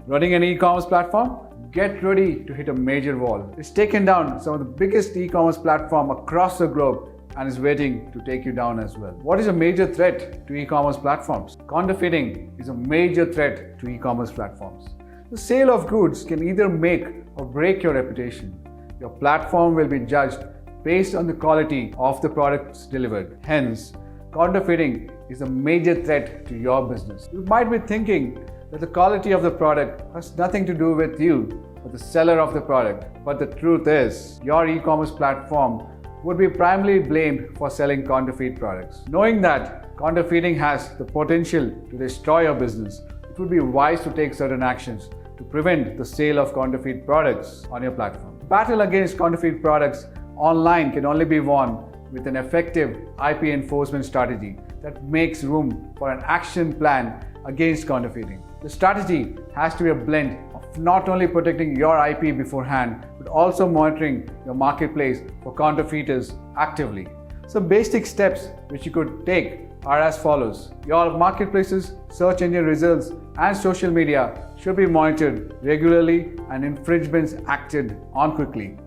Running an e-commerce platform? Get ready to hit a major wall. It's taken down some of the biggest e-commerce platforms across the globe and is waiting to take you down as well. What is a major threat to e-commerce platforms? Counterfeiting is a major threat to e-commerce platforms. The sale of goods can either make or break your reputation. Your platform will be judged based on the quality of the products delivered. Hence, counterfeiting is a major threat to your business. You might be thinking that the quality of the product has nothing to do with you, but the seller of the product. But the truth is, your e-commerce platform would be primarily blamed for selling counterfeit products. Knowing that counterfeiting has the potential to destroy your business, it would be wise to take certain actions to prevent the sale of counterfeit products on your platform. The battle against counterfeit products online can only be won with an effective IP enforcement strategy that makes room for an action plan against counterfeiting. The strategy has to be a blend of not only protecting your IP beforehand, but also monitoring your marketplace for counterfeiters actively. Some basic steps which you could take are as follows. Your marketplace's search engine results and social media should be monitored regularly and infringements acted on quickly.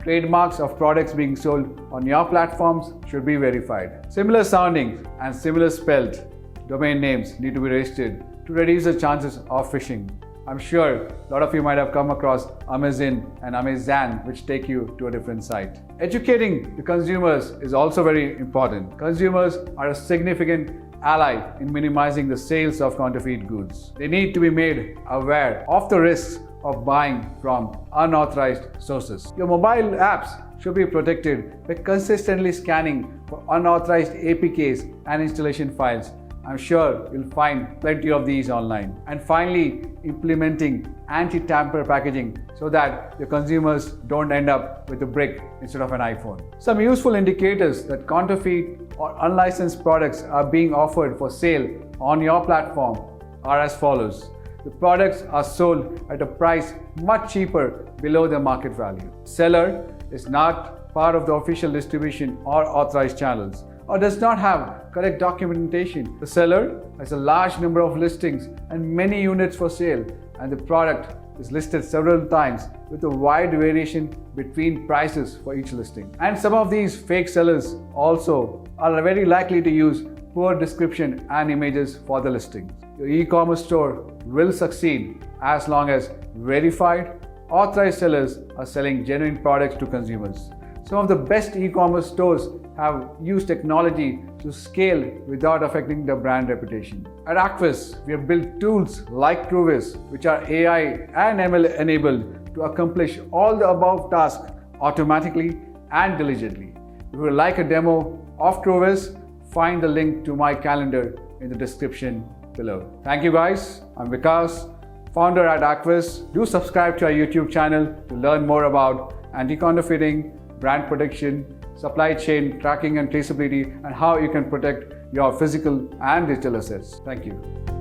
Trademarks of products being sold on your platforms should be verified. Similar sounding and similar spelled domain names need to be registered to reduce the chances of phishing. I'm sure a lot of you might have come across Amazon and Amazon, which take you to a different site. Educating the consumers is also very important. Consumers are a significant ally in minimizing the sales of counterfeit goods. They need to be made aware of the risks of buying from unauthorized sources. Your mobile apps should be protected by consistently scanning for unauthorized APKs and installation files. I'm sure you'll find plenty of these online. And finally, implementing anti-tamper packaging so that your consumers don't end up with a brick instead of an iPhone. Some useful indicators that counterfeit or unlicensed products are being offered for sale on your platform are as follows. The products are sold at a price much cheaper below their market value. Seller is not part of the official distribution or authorized channels, or does not have correct documentation. The seller has a large number of listings and many units for sale, and the product is listed several times with a wide variation between prices for each listing. And some of these fake sellers also are very likely to use poor description and images for the listings. Your e-commerce store will succeed as long as verified, authorized sellers are selling genuine products to consumers. Some of the best e-commerce stores have used technology to scale without affecting their brand reputation. At Aquis, we have built tools like Truvis, which are AI and ML enabled to accomplish all the above tasks automatically and diligently. If you would like a demo of Truvis, find the link to my calendar in the description below. Thank you guys. I'm Vikas, founder at Aquis. Do subscribe to our YouTube channel to learn more about anti-counterfeiting, brand protection, supply chain tracking and traceability, and how you can protect your physical and digital assets. Thank you.